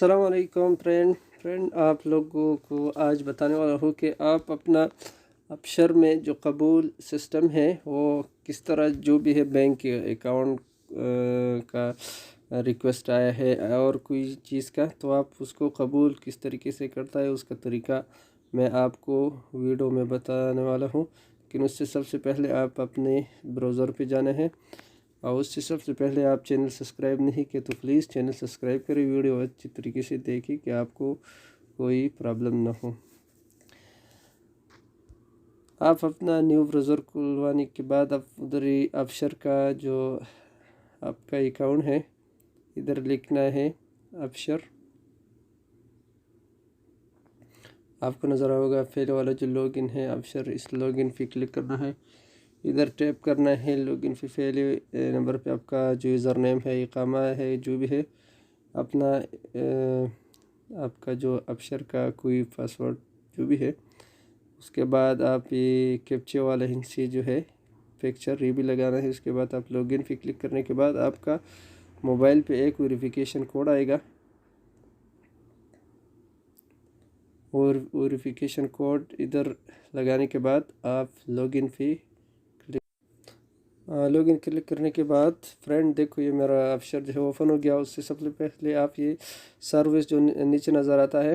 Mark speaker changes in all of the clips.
Speaker 1: अस्सलाम वालेकुम फ्रेंड आप लोगों को आज बताने वाला हूँ कि आप अपना अपशर में जो कबूल सिस्टम है वो किस तरह जो भी है बैंक के अकाउंट का रिक्वेस्ट आया है और कोई चीज़ का तो आप उसको कबूल किस तरीके से करता है उसका तरीका मैं आपको वीडियो में बताने वाला हूँ। लेकिन उससे सबसे पहले आप अपने ब्राउज़र पे जाना है और उससे सबसे पहले आप चैनल सब्सक्राइब नहीं किए तो प्लीज़ चैनल सब्सक्राइब करें, वीडियो अच्छी तरीके से देखें कि आपको कोई प्रॉब्लम ना हो। आप अपना न्यू ब्राउज़र खुलवाने के बाद आप उधर ही अपशर का जो आपका अकाउंट है इधर लिखना है अपशर। आपको नज़र आएगा पहले वाला जो लॉगिन है अपशर, इस लॉगिन पे क्लिक करना है, इधर टैप करना है लॉगिन पे पहले नंबर पे आपका जो यूज़र नेम है इकामा है जो भी है अपना आपका जो अपशर का कोई पासवर्ड जो भी है उसके बाद आप ये कैप्चे वाला हिंसी जो है पिक्चर ये भी लगाना है। उसके बाद आप लॉगिन पे क्लिक करने के बाद आपका मोबाइल पे एक वेरिफिकेशन कोड आएगा और वेरिफिकेशन कोड इधर लगाने के बाद आप लॉगिन पे लॉगिन क्लिक करने के बाद फ्रेंड देखो ये मेरा अपशर जो है ओपन हो गया। उससे सबसे पहले आप ये सर्विस जो नीचे नज़र आता है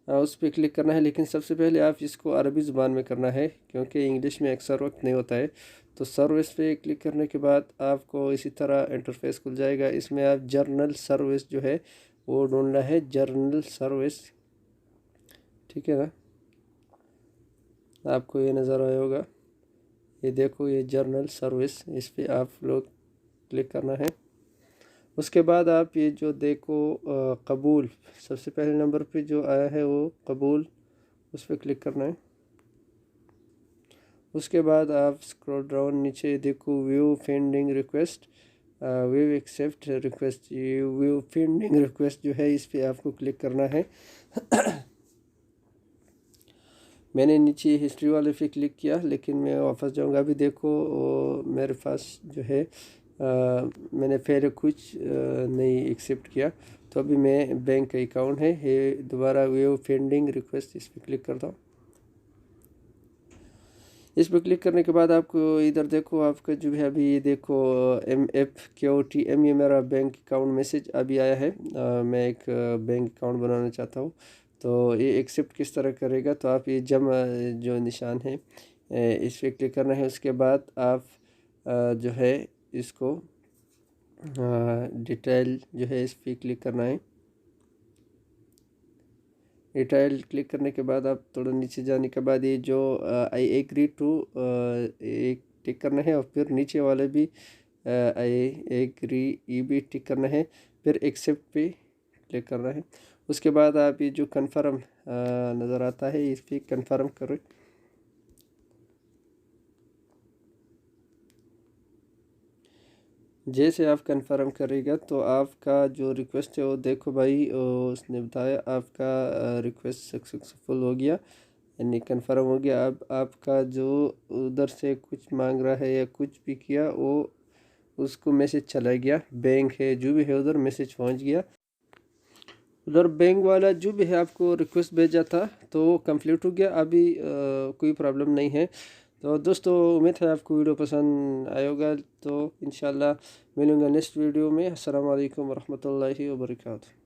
Speaker 1: उस पर क्लिक करना है, लेकिन सबसे पहले आप इसको अरबी ज़ुबान में करना है क्योंकि इंग्लिश में अक्सर वक्त नहीं होता है। तो सर्विस पे क्लिक करने के बाद आपको इसी तरह इंटरफेस खुल जाएगा। इसमें आप जर्नल सर्विस जो है वो ढूंढना है, जर्नल सर्विस, ठीक है ना। आपको ये नज़र आया होगा, ये देखो ये जर्नल सर्विस, इस पे आप लोग क्लिक करना है। उसके बाद आप ये जो देखो कबूल सबसे पहले नंबर पे जो आया है वो कबूल, उस पर क्लिक करना है। उसके बाद आप स्क्रॉल डाउन नीचे देखो view pending request, view accept request, ये व्यू पेंडिंग रिक्वेस्ट जो है इस पर आपको क्लिक करना है। मैंने नीचे हिस्ट्री वाले पे क्लिक किया लेकिन मैं वापस जाऊंगा। अभी देखो मेरे पास जो है मैंने पहले कुछ नहीं एक्सेप्ट किया तो अभी मैं बैंक का अकाउंट है ये दोबारा व्यू पेंडिंग रिक्वेस्ट इस पर क्लिक करता हूँ। इस पर क्लिक करने के बाद आपको इधर देखो आपका जो है अभी ये देखो MFQTM ये मेरा बैंक अकाउंट मैसेज अभी आया है। मैं एक बैंक अकाउंट बनाना चाहता हूँ तो ये एक्सेप्ट किस तरह करेगा, तो आप ये जो निशान है इस पर क्लिक करना है। उसके बाद आप जो है इसको डिटेल जो है इस पर क्लिक करना है। डिटेल क्लिक करने के बाद आप थोड़ा नीचे जाने के बाद ये जो आई एग्री टू एक टिक करना है और फिर नीचे वाले भी आई एग्री ये भी टिक करना है, फिर एक्सेप्ट पे क्लिक करना है। उसके बाद आप ये जो कन्फर्म नज़र आता है इस पर कन्फर्म करें। जैसे आप कन्फर्म करेगा तो आपका जो रिक्वेस्ट है वो देखो भाई उसने बताया आपका रिक्वेस्ट सक्सेसफुल हो गया यानी कन्फर्म हो गया। अब आपका जो उधर से कुछ मांग रहा है या कुछ भी किया वो उसको मैसेज चला गया, बैंक है जो भी है उधर मैसेज पहुंच गया। उधर बैंक वाला जो भी है आपको रिक्वेस्ट भेजा था तो वो कंप्लीट हो गया, अभी कोई प्रॉब्लम नहीं है। तो दोस्तों उम्मीद है आपको वीडियो पसंद आएगा, तो इंशाल्लाह मिलूँगा नेक्स्ट वीडियो में। अस्सलाम वालेकुम वरहमतुल्लाहि वबरकातुहू।